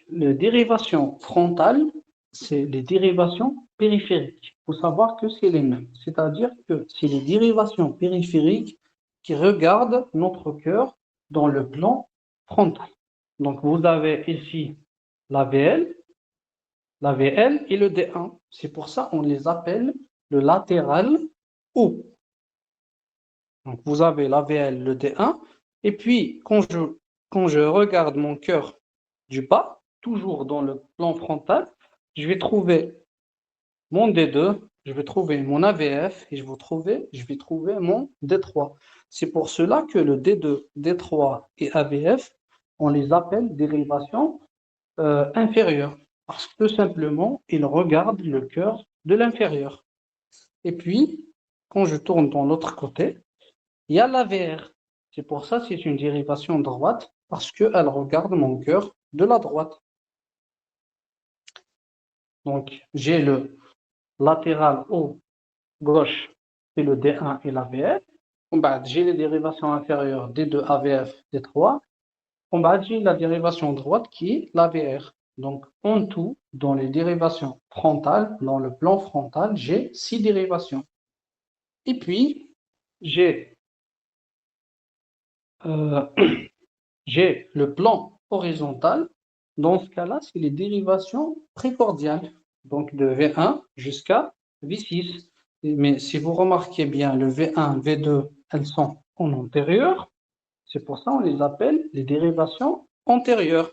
Les dérivations frontales, c'est les dérivations périphériques. Il faut savoir que c'est les mêmes. C'est-à-dire que c'est les dérivations périphériques qui regardent notre cœur dans le plan frontal. Donc, vous avez ici la VL, la VL et le D1. C'est pour ça qu'on les appelle le latéral haut. Donc, vous avez la VL, le D1. Et puis, quand je regarde mon cœur du bas, toujours dans le plan frontal, je vais trouver mon D2, je vais trouver mon AVF et je vais trouver mon D3. C'est pour cela que le D2, D3 et AVF, on les appelle dérivations inférieures. Parce que tout simplement, ils regardent le cœur de l'inférieur. Et puis, quand je tourne dans l'autre côté, il y a l'AVR. C'est pour ça que c'est une dérivation droite, parce qu'elle regarde mon cœur de la droite. Donc, j'ai le latéral haut gauche, c'est le D1 et l'AVF. J'ai les dérivations inférieures D2, AVF, D3. J'ai la dérivation droite qui est l'AVR. Donc, en tout, dans les dérivations frontales, dans le plan frontal, j'ai 6 dérivations. Et puis, j'ai euh, j'ai le plan horizontal. Dans ce cas-là, c'est les dérivations précordiales. Donc, de V1 jusqu'à V6. Mais si vous remarquez bien, le V1, V2, elles sont en antérieur. C'est pour ça qu'on les appelle les dérivations antérieures.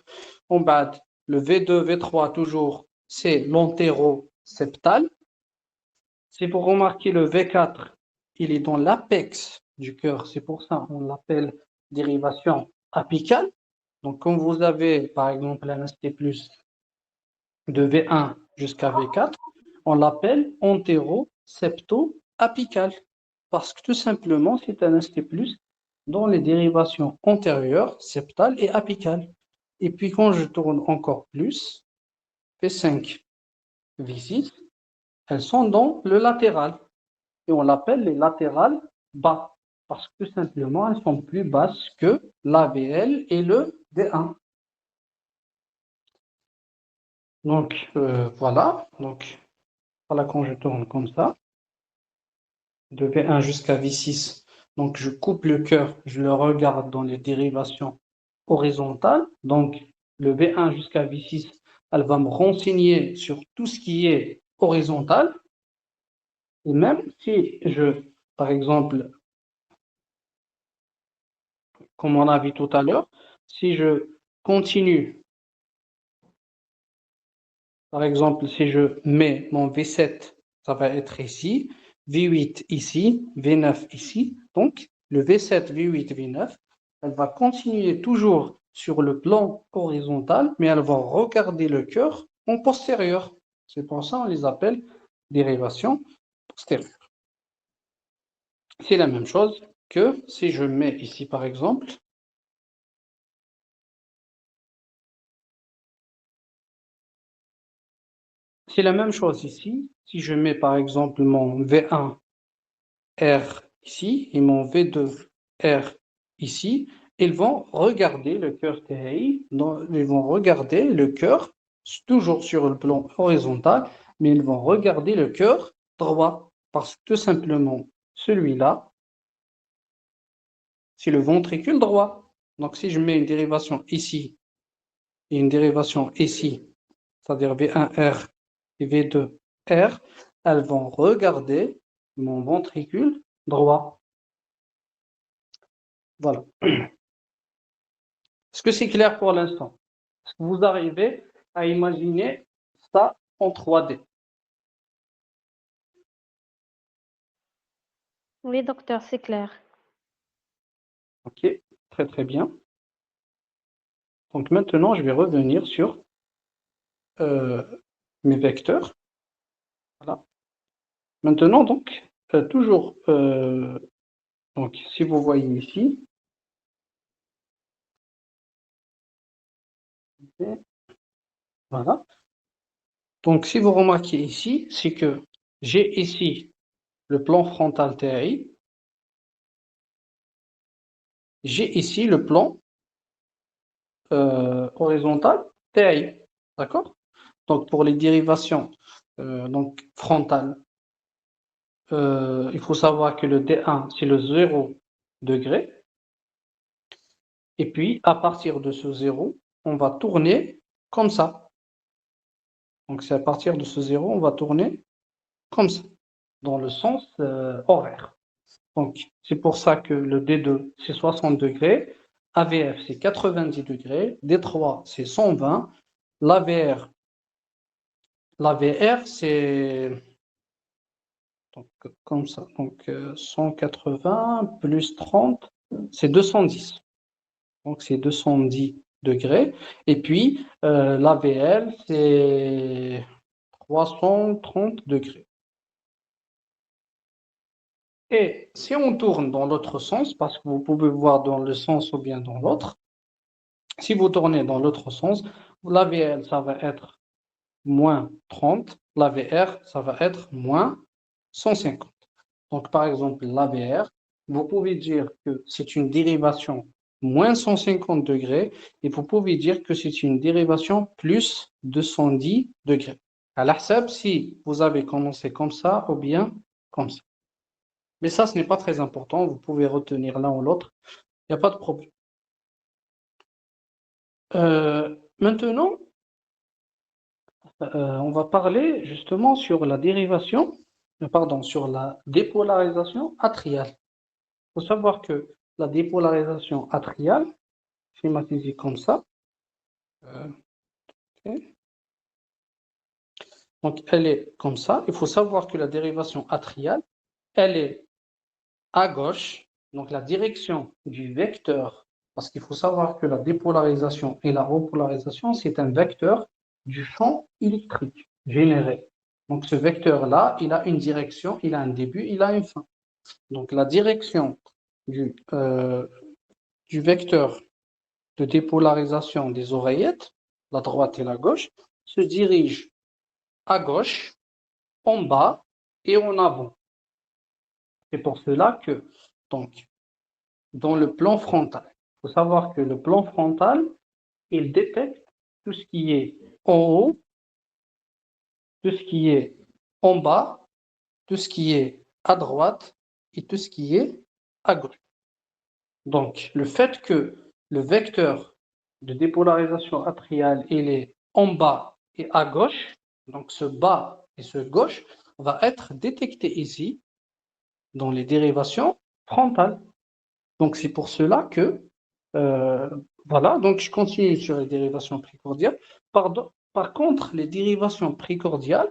En bas, le V2, V3, toujours, c'est l'antéro-septal. Si vous remarquez le V4, il est dans l'apex du cœur. C'est pour ça qu'on l'appelle dérivation apicale. Donc, quand vous avez, par exemple, un ST+, de V1 jusqu'à V4, on l'appelle antéro-septo-apical. Parce que tout simplement, c'est un ST+, dont les dérivations antérieures, septales et apicales. Et puis, quand je tourne encore plus, V5, V6, elles sont dans le latéral. Et on l'appelle les latérales bas. Parce que tout simplement, elles sont plus basses que l'AVL et le D1. Donc, voilà. Donc, voilà quand je tourne comme ça, de V1 jusqu'à V6. Donc, je coupe le cœur, je le regarde dans les dérivations horizontales. Donc, le V1 jusqu'à V6, elle va me renseigner sur tout ce qui est horizontal. Et même si par exemple, comme on a vu tout à l'heure, si je continue, par exemple, si je mets mon V7, ça va être ici, V8 ici, V9 ici. Donc, le V7, V8, V9, elle va continuer toujours sur le plan horizontal, mais elle va regarder le cœur en postérieur. C'est pour ça qu'on les appelle dérivations postérieures. C'est la même chose que si je mets ici, par exemple, c'est la même chose ici. Si je mets par exemple mon V1 R ici et mon V2 R ici, ils vont regarder le cœur TI, ils vont regarder le cœur toujours sur le plan horizontal, mais ils vont regarder le cœur droit parce que tout simplement celui-là, c'est le ventricule droit. Donc si je mets une dérivation ici et une dérivation ici, c'est-à-dire V1R et V2R, elles vont regarder mon ventricule droit. Voilà. Est-ce que c'est clair pour l'instant? Est-ce que vous arrivez à imaginer ça en 3D? Oui, docteur, c'est clair. Ok, très très bien. Donc maintenant, je vais revenir sur euh, mes vecteurs. Voilà. Maintenant, donc, toujours, donc, si vous voyez ici, voilà. Donc, si vous remarquez ici, c'est que j'ai ici le plan frontal TI, j'ai ici le plan horizontal TI. D'accord? Donc, pour les dérivations donc frontales, il faut savoir que le D1, c'est le 0 degré. Et puis, à partir de ce 0, on va tourner comme ça. Donc, c'est à partir de ce 0, on va tourner comme ça, dans le sens horaire. Donc, c'est pour ça que le D2, c'est 60 degrés, AVF, c'est 90 degrés, D3, c'est 120, l'AVR, c'est donc, comme ça, donc 180 plus 30, c'est 210. Donc, c'est 210 degrés. Et puis, l'AVL, c'est 330 degrés. Et si on tourne dans l'autre sens, parce que vous pouvez voir dans le sens ou bien dans l'autre, si vous tournez dans l'autre sens, l'AVL, ça va être moins 30, l'AVR, ça va être moins 150. Donc, par exemple, l'AVR, vous pouvez dire que c'est une dérivation moins 150 degrés et vous pouvez dire que c'est une dérivation plus 210 degrés. À l'ahsab, si vous avez commencé comme ça ou bien comme ça. Mais ça, ce n'est pas très important. Vous pouvez retenir l'un ou l'autre. Il n'y a pas de problème. Maintenant, on va parler justement sur la dérivation, sur la dépolarisation atriale. Il faut savoir que la dépolarisation atriale, schématisée comme ça, ok. Donc elle est comme ça. Il faut savoir que la dérivation atriale, elle est à gauche, donc la direction du vecteur, parce qu'il faut savoir que la dépolarisation et la repolarisation, c'est un vecteur du champ électrique généré. Donc ce vecteur-là, il a une direction, il a un début, il a une fin. Donc la direction du vecteur de dépolarisation des oreillettes, la droite et la gauche, se dirige à gauche, en bas et en avant. C'est pour cela que, donc, dans le plan frontal, il faut savoir que le plan frontal, il détecte tout ce qui est en haut, tout ce qui est en bas, tout ce qui est à droite et tout ce qui est à gauche. Donc, le fait que le vecteur de dépolarisation atriale, il est en bas et à gauche, donc ce bas et ce gauche, va être détecté ici dans les dérivations frontales. Donc, c'est pour cela que, voilà, donc je continue sur les dérivations précordiales. Par contre, les dérivations précordiales,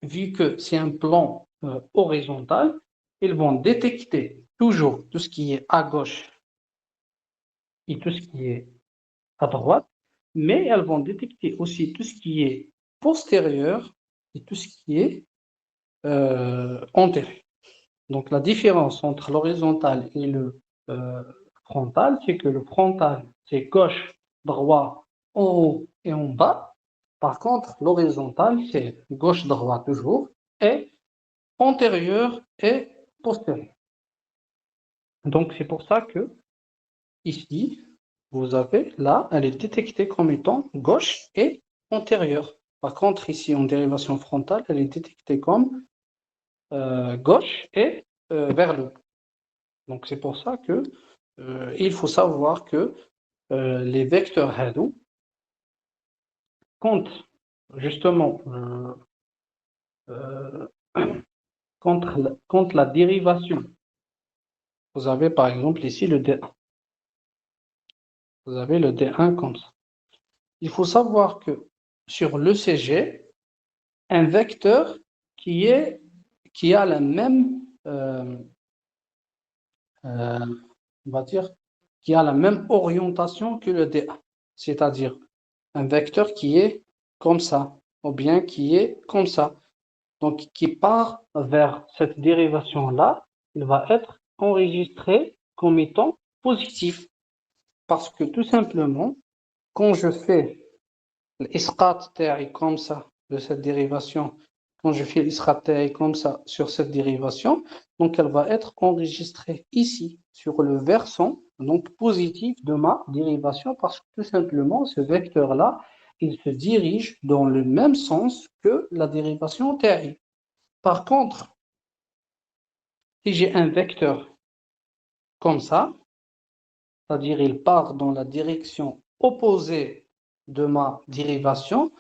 vu que c'est un plan horizontal, ils vont détecter toujours tout ce qui est à gauche et tout ce qui est à droite, mais elles vont détecter aussi tout ce qui est postérieur et tout ce qui est antérieur. Donc la différence entre l'horizontal et le frontal, c'est que le frontal, c'est gauche, droit, en haut et en bas. Par contre, l'horizontal, c'est gauche, droit toujours, et antérieur et postérieur. Donc c'est pour ça que ici, vous avez là, elle est détectée comme étant gauche et antérieure. Par contre, ici, en dérivation frontale, elle est détectée comme gauche et vers le haut. Donc c'est pour ça que il faut savoir que les vecteurs Hadou, quand justement contre la dérivation, vous avez par exemple ici le D1. Vous avez le D1 comme ça. Il faut savoir que sur l'ECG, un vecteur qui a la même on va dire qui a la même orientation que le D1, c'est-à-dire un vecteur qui est comme ça, ou bien qui est comme ça. Donc, qui part vers cette dérivation-là, il va être enregistré comme étant positif. Parce que tout simplement, quand je fais l'isqat ta'i comme ça, de cette dérivation, quand je fais l'isqat ta'i comme ça sur cette dérivation, donc elle va être enregistrée ici, sur le versant donc positif de ma dérivation parce que tout simplement, ce vecteur-là, il se dirige dans le même sens que la dérivation TI. Par contre, si j'ai un vecteur comme ça, c'est-à-dire il part dans la direction opposée de ma dérivation,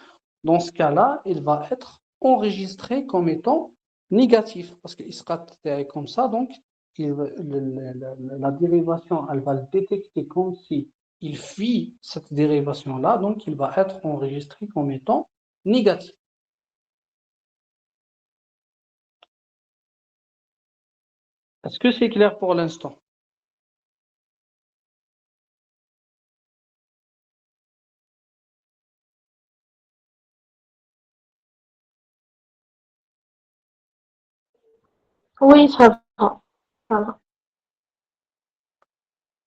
dans ce cas-là, il va être enregistré comme étant négatif, parce qu'il sera comme ça, donc la dérivation, elle va le détecter comme si il fuit cette dérivation-là, donc il va être enregistré comme étant négatif. Est-ce que c'est clair pour l'instant? Oui, ça va. Ça va.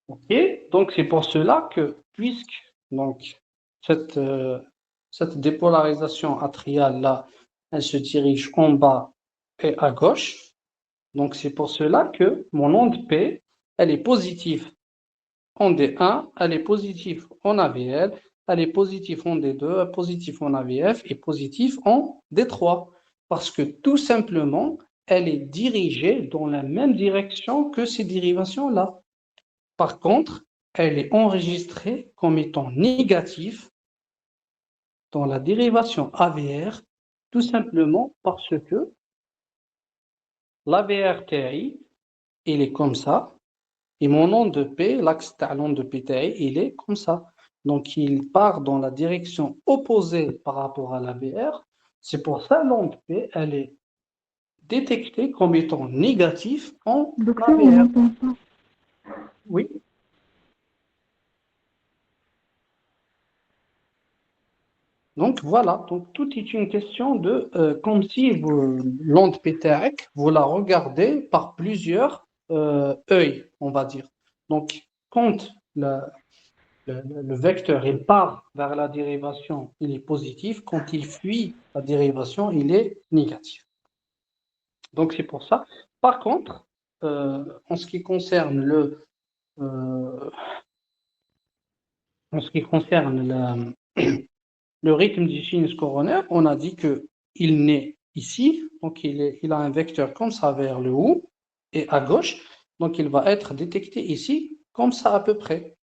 Ok, donc c'est pour cela que, puisque donc, cette, cette dépolarisation atriale-là, elle se dirige en bas et à gauche, donc c'est pour cela que mon onde P, elle est positive en D1, elle est positive en AVL, elle est positive en D2, positive en AVF et positive en D3. Parce que tout simplement, elle est dirigée dans la même direction que ces dérivations-là. Par contre, elle est enregistrée comme étant négative dans la dérivation AVR, tout simplement parce que l'AVR TI, il est comme ça, et mon onde P, l'axe talon de PTI, il est comme ça. Donc, il part dans la direction opposée par rapport à l'AVR. C'est pour ça l'onde P, elle est détectée comme étant négative en Docteur, on AVR. n'entend pas. Oui. Donc voilà, donc tout est une question de comme si l'onde PTX, vous la regardez par plusieurs œils, on va dire. Donc quand le vecteur il part vers la dérivation, il est positif. Quand il fuit la dérivation, il est négatif. Donc c'est pour ça. Par contre, en ce qui concerne euh, en ce qui concerne le rythme du sinus coronaire, on a dit que il naît ici, donc il a un vecteur comme ça vers le haut et à gauche, donc il va être détecté ici comme ça à peu près.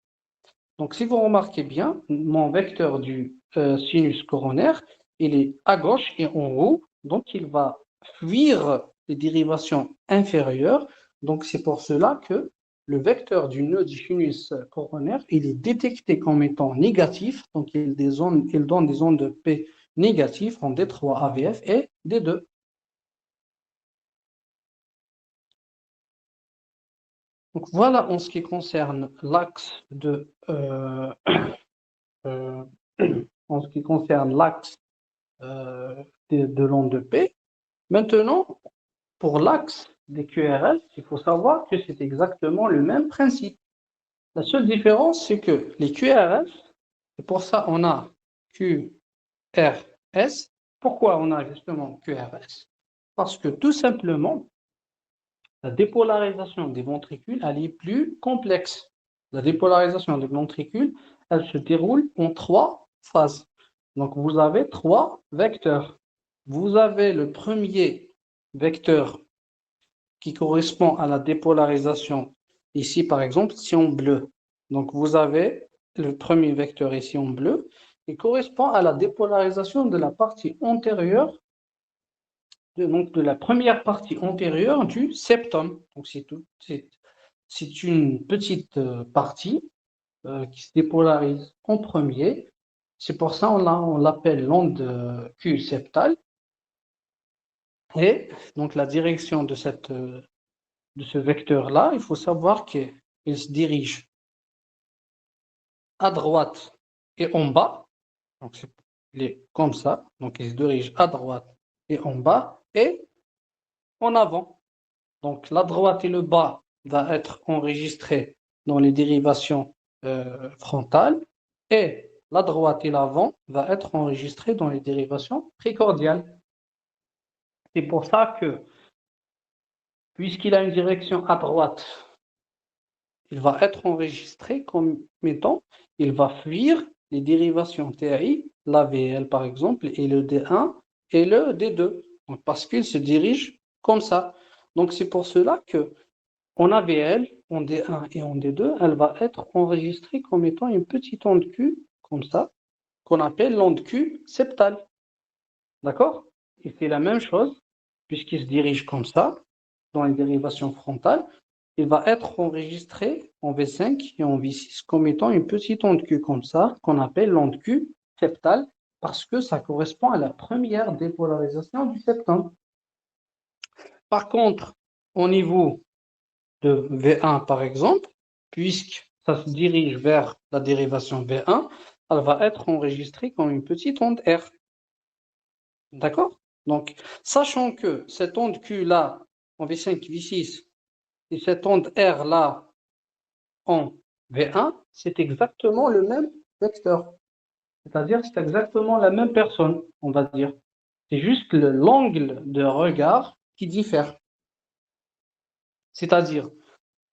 Donc si vous remarquez bien, mon vecteur du sinus coronaire, il est à gauche et en haut, donc il va fuir les dérivations inférieures. Donc c'est pour cela que le vecteur du nœud du sinus coronaire, il est détecté comme étant négatif, donc il donne des ondes de P négatives en D3 AVF et D2. Donc voilà en ce qui concerne l'axe euh, en ce qui concerne l'axe de l'onde de P. Maintenant, pour l'axe des QRS, il faut savoir que c'est exactement le même principe. La seule différence, c'est que les QRS, et pour ça on a QRS. Pourquoi on a justement QRS? Parce que tout simplement, la dépolarisation des ventricules, elle est plus complexe. La dépolarisation des ventricules, elle se déroule en trois phases. Donc, vous avez trois vecteurs. Vous avez le premier vecteur qui correspond à la dépolarisation. Ici, par exemple, si en bleu. Donc, vous avez le premier vecteur ici en bleu qui correspond à la dépolarisation de la partie antérieure donc de la première partie antérieure du septum. Donc c'est une petite partie qui se dépolarise en premier. C'est pour ça on l'appelle l'onde Q septale. Et donc la direction de ce vecteur-là, il faut savoir qu'il se dirige à droite et en bas. Donc il est comme ça. Donc il se dirige à droite et en bas et en avant. Donc, la droite et le bas va être enregistrés dans les dérivations frontales et la droite et l'avant va être enregistrés dans les dérivations précordiales. C'est pour ça que, puisqu'il a une direction à droite il va être enregistré comme étant, il va fuir les dérivations TI, l'AVL par exemple, et le D1 et le D2, donc, parce qu'il se dirige comme ça. Donc c'est pour cela que en AVL, en D1 et en D2, elle va être enregistrée comme étant une petite onde Q, comme ça, qu'on appelle l'onde Q septale. D'accord? Et c'est la même chose, puisqu'il se dirige comme ça, dans les dérivations frontales, il va être enregistré en V5 et en V6 comme étant une petite onde Q comme ça, qu'on appelle l'onde Q septale, parce que ça correspond à la première dépolarisation du septum. Par contre, au niveau de V1 par exemple, puisque ça se dirige vers la dérivation V1, elle va être enregistrée comme une petite onde R. D'accord? Donc, sachant que cette onde Q là, en V5, V6, et cette onde R là, en V1, c'est exactement le même vecteur. C'est-à-dire, c'est exactement la même personne, on va dire. C'est juste l'angle de regard qui diffère. C'est-à-dire,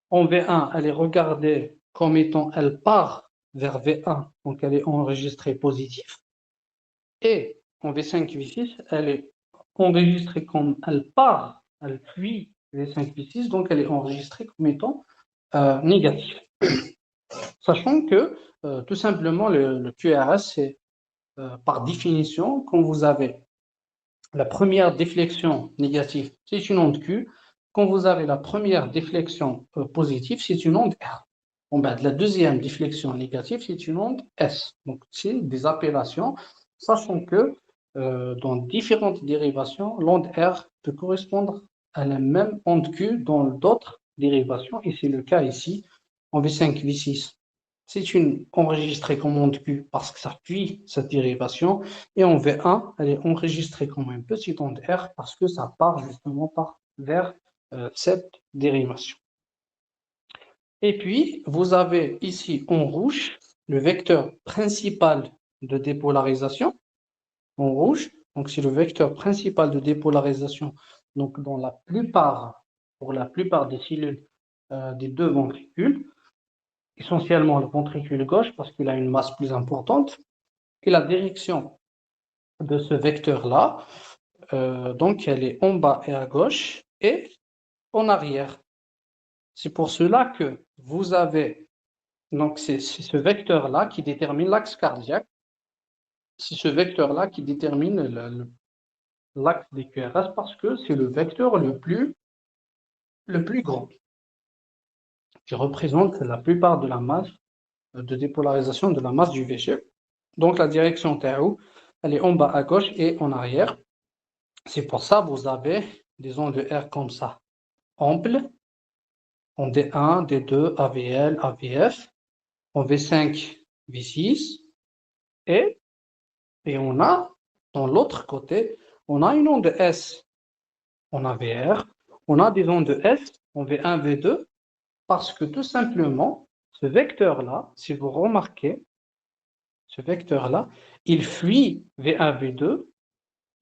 en V1, elle est regardée comme étant, elle part vers V1, donc elle est enregistrée positive. Et en V5, V6, elle est enregistrée comme elle part, elle fuit V5, V6, donc elle est enregistrée comme étant négative. Sachant que tout simplement le QRS, c'est par définition, quand vous avez la première déflexion négative, c'est une onde Q. Quand vous avez la première déflexion positive, c'est une onde R. Bon, ben, la deuxième déflexion négative, c'est une onde S. Donc, c'est des appellations, sachant que dans différentes dérivations, l'onde R peut correspondre à la même onde Q dans d'autres dérivations, et c'est le cas ici en V5, V6. C'est une enregistrée comme onde Q parce que ça suit cette dérivation. Et en V1, elle est enregistrée comme une petite onde R parce que ça part justement vers cette dérivation. Et puis, vous avez ici en rouge le vecteur principal de dépolarisation. En rouge, donc c'est le vecteur principal de dépolarisation. Donc, pour la plupart des cellules des deux ventricules, essentiellement le ventricule gauche parce qu'il a une masse plus importante. Et la direction de ce vecteur-là, donc elle est en bas et à gauche et en arrière. C'est pour cela que vous avez, donc c'est ce vecteur-là qui détermine l'axe cardiaque, c'est ce vecteur-là qui détermine l'axe des QRS parce que c'est le vecteur le plus grand, qui représente la plupart de la masse de dépolarisation de la masse du VG. Donc la direction TAO, elle est en bas à gauche et en arrière. C'est pour ça que vous avez des ondes de R comme ça, amples, en D1, D2, AVL, AVF, en V5, V6, et, et on a, dans l'autre côté, on a une onde S en AVR, on a des ondes S en V1, V2, parce que tout simplement, ce vecteur-là, si vous remarquez, ce vecteur-là, il fuit V1, V2,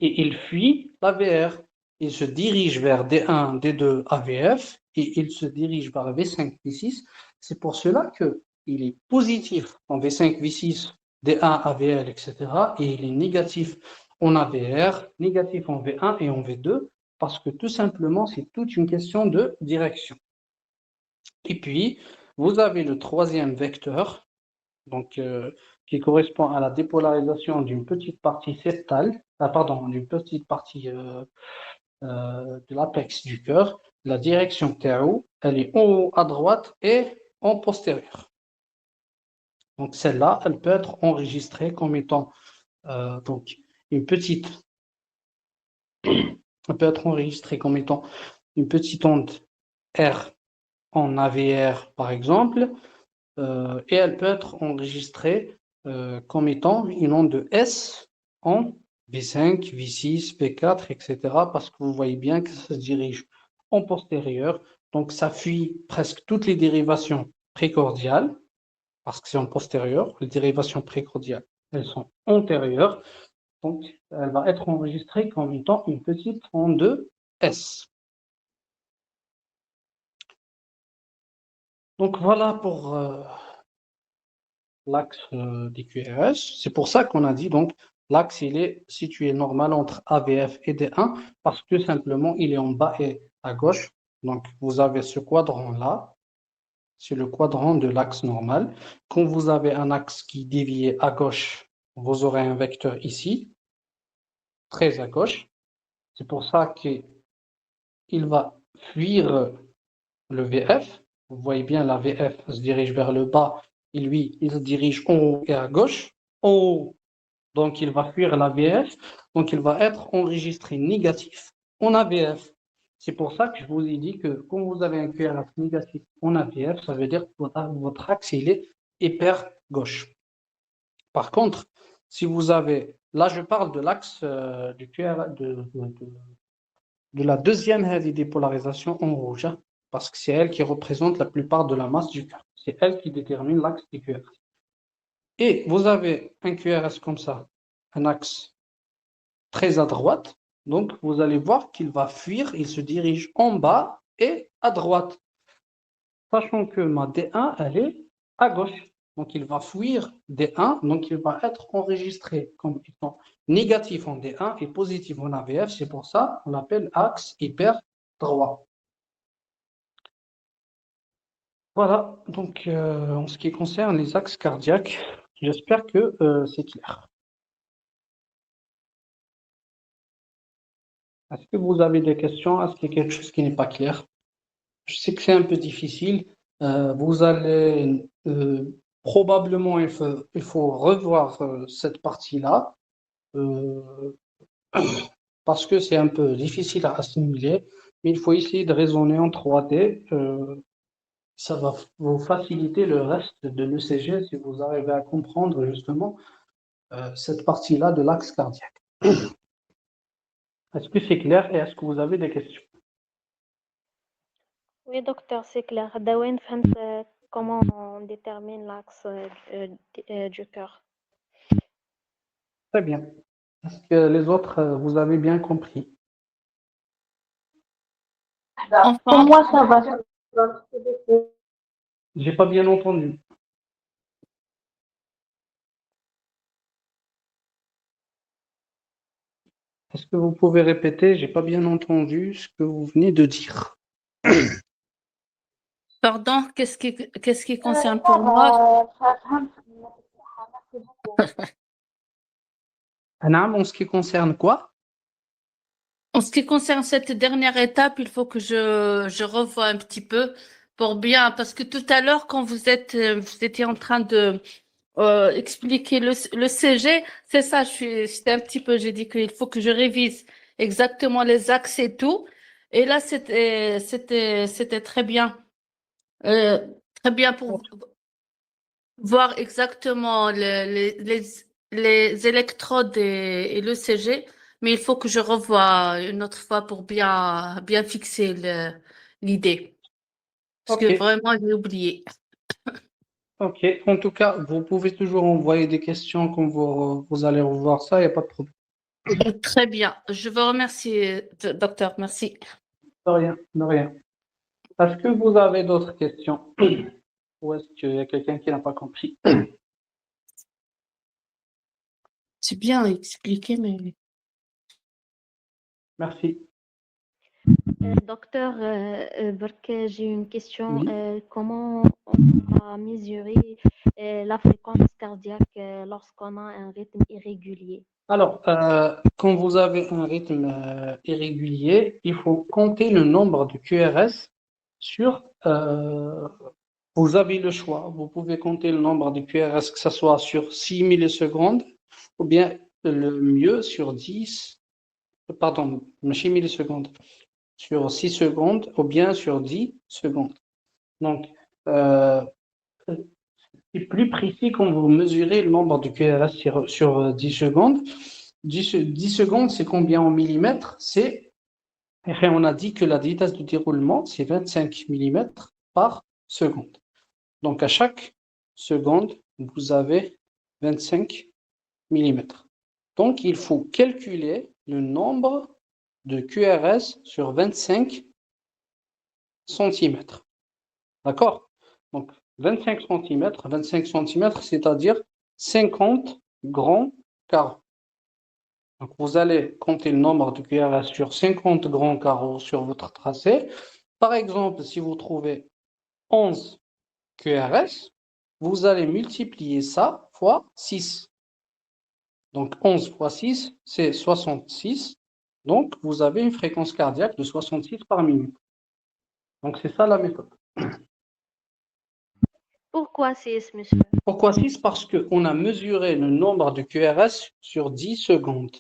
et il fuit l'AVR. Il se dirige vers D1, D2, AVF et il se dirige vers V5, V6. C'est pour cela qu'il est positif en V5, V6, D1, AVL, etc. Et il est négatif en AVR, négatif en V1 et en V2 parce que tout simplement, c'est toute une question de direction. Et puis, vous avez le troisième vecteur, donc qui correspond à la dépolarisation d'une petite partie septale, d'une petite partie de l'apex du cœur. La direction TAO, elle est en haut à droite et en postérieur. Donc celle-là, elle peut être enregistrée comme étant donc une petite, elle peut être enregistrée comme étant une petite onde R en AVR par exemple, et elle peut être enregistrée comme étant une onde S en V5, V6, V4, etc. parce que vous voyez bien que ça se dirige en postérieur, donc ça fuit presque toutes les dérivations précordiales, parce que c'est en postérieur, les dérivations précordiales, elles sont antérieures, donc elle va être enregistrée comme étant une petite onde S. Donc voilà pour l'axe des QRS. C'est pour ça qu'on a dit donc l'axe il est situé normal entre AVF et D1 parce que simplement il est en bas et à gauche. Donc vous avez ce quadrant-là, c'est le quadrant de l'axe normal. Quand vous avez un axe qui dévie à gauche, vous aurez un vecteur ici, très à gauche. C'est pour ça qu'il va fuir le VF. Vous voyez bien, la VF se dirige vers le bas et lui, il se dirige en haut et à gauche. En haut, donc il va fuir la VF, donc il va être enregistré négatif en AVF. C'est pour ça que je vous ai dit que quand vous avez un QRS négatif en AVF, ça veut dire que votre axe il est hyper gauche. Par contre, si vous avez, là je parle de l'axe du QRS, de la deuxième dépolarisation en rouge, hein, parce que c'est elle qui représente la plupart de la masse du cœur. C'est elle qui détermine l'axe du QRS. Et vous avez un QRS comme ça, un axe très à droite, donc vous allez voir qu'il va fuir, il se dirige en bas et à droite, sachant que ma D1, elle est à gauche. Donc il va fuir D1, donc il va être enregistré comme étant négatif en D1 et positif en AVF. C'est pour ça qu'on l'appelle axe hyper droit. Voilà, donc en ce qui concerne les axes cardiaques, j'espère que c'est clair. Est-ce que vous avez des questions? Est-ce qu'il y a quelque chose qui n'est pas clair? Je sais que c'est un peu difficile. Vous allez probablement, il faut revoir cette partie-là parce que c'est un peu difficile à assimiler, mais il faut essayer de raisonner en 3D. Ça va vous faciliter le reste de l'ECG si vous arrivez à comprendre justement cette partie-là de l'axe cardiaque. Est-ce que c'est clair et est-ce que vous avez des questions? Oui, docteur, c'est clair. Dawen, فهمت comment on détermine l'axe du cœur. Très bien. Est-ce que les autres, vous avez bien compris? Pour Enfin, moi, ça va. J'ai pas bien entendu. Est-ce que vous pouvez répéter? J'ai pas bien entendu ce que vous venez de dire. pardon, qu'est-ce qui concerne pour moi? Anam, en ce qui concerne quoi? En ce qui concerne cette dernière étape, il faut que je revoie un petit peu pour bien, parce que tout à l'heure, quand vous étiez en train de expliquer le CG, c'est ça, c'était un petit peu, j'ai dit qu'il faut que je révise exactement les axes et tout. Et là, c'était Euh, très bien pour voir exactement les électrodes et l'ECG, mais il faut que je revoie une autre fois pour bien fixer l'idée. Parce Ok, que vraiment, j'ai oublié. ok. En tout cas, vous pouvez toujours envoyer des questions quand vous allez revoir ça, il n'y a pas de problème. Très bien. Je vous remercie, docteur. Merci. De rien, de rien. Est-ce que vous avez d'autres questions? Ou est-ce qu'il y a quelqu'un qui n'a pas compris? C'est bien expliqué, mais Merci. Docteur, Bark, j'ai une question. Oui. Comment on va mesurer la fréquence cardiaque lorsqu'on a un rythme irrégulier? Alors, quand vous avez un rythme irrégulier, il faut compter le nombre de QRS sur. Vous avez le choix. Vous pouvez compter le nombre de QRS, que ce soit sur 6 millisecondes, ou bien le mieux sur 10, pardon, 6 millisecondes, sur 6 secondes, ou bien sur 10 secondes. Donc, euh, c'est plus précis quand vous mesurez le nombre de QRS sur 10 secondes. 10 secondes, c'est combien en millimètres? On a dit que la vitesse de déroulement, c'est 25 millimètres par seconde. Donc, à chaque seconde, vous avez 25 millimètres. Donc, il faut calculer le nombre de QRS sur 25 centimètres. D'accord? Donc 25 cm, c'est-à-dire 50 grands carreaux. Donc vous allez compter le nombre de QRS sur 50 grands carreaux sur votre tracé. Par exemple, si vous trouvez 11 QRS, vous allez multiplier ça fois 6. Donc 11 fois 6, c'est 66. Donc vous avez une fréquence cardiaque de 66 par minute. Donc c'est ça la méthode. Pourquoi 6, monsieur? Pourquoi 6? Parce qu'on a mesuré le nombre de QRS sur 10 secondes.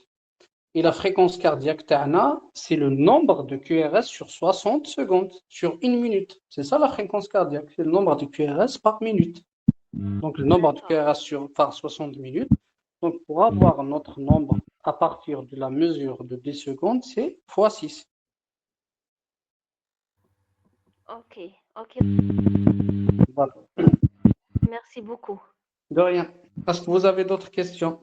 Et la fréquence cardiaque TANA, c'est le nombre de QRS sur 60 secondes, sur une minute. C'est ça la fréquence cardiaque, c'est le nombre de QRS par minute. Donc le nombre de QRS par 60 minutes. Donc pour avoir notre nombre à partir de la mesure de 10 secondes, c'est fois 6. Ok, ok. Voilà. Merci beaucoup. De rien. Est-ce que vous avez d'autres questions?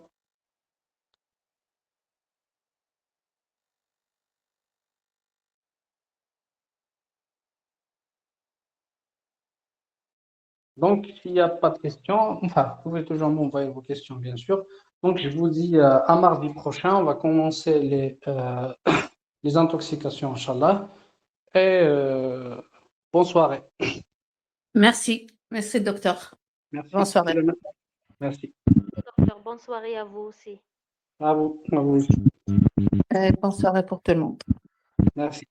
Donc, s'il n'y a pas de questions, enfin, vous pouvez toujours m'envoyer vos questions, bien sûr. Donc, je vous dis à mardi prochain, on va commencer les intoxications, Inch'Allah. Et bonne soirée. Merci. Merci, docteur. Merci. Bonne soirée. Merci. Docteur, bonne soirée à vous aussi. À vous. À vous aussi. Bonne soirée pour tout le monde. Merci.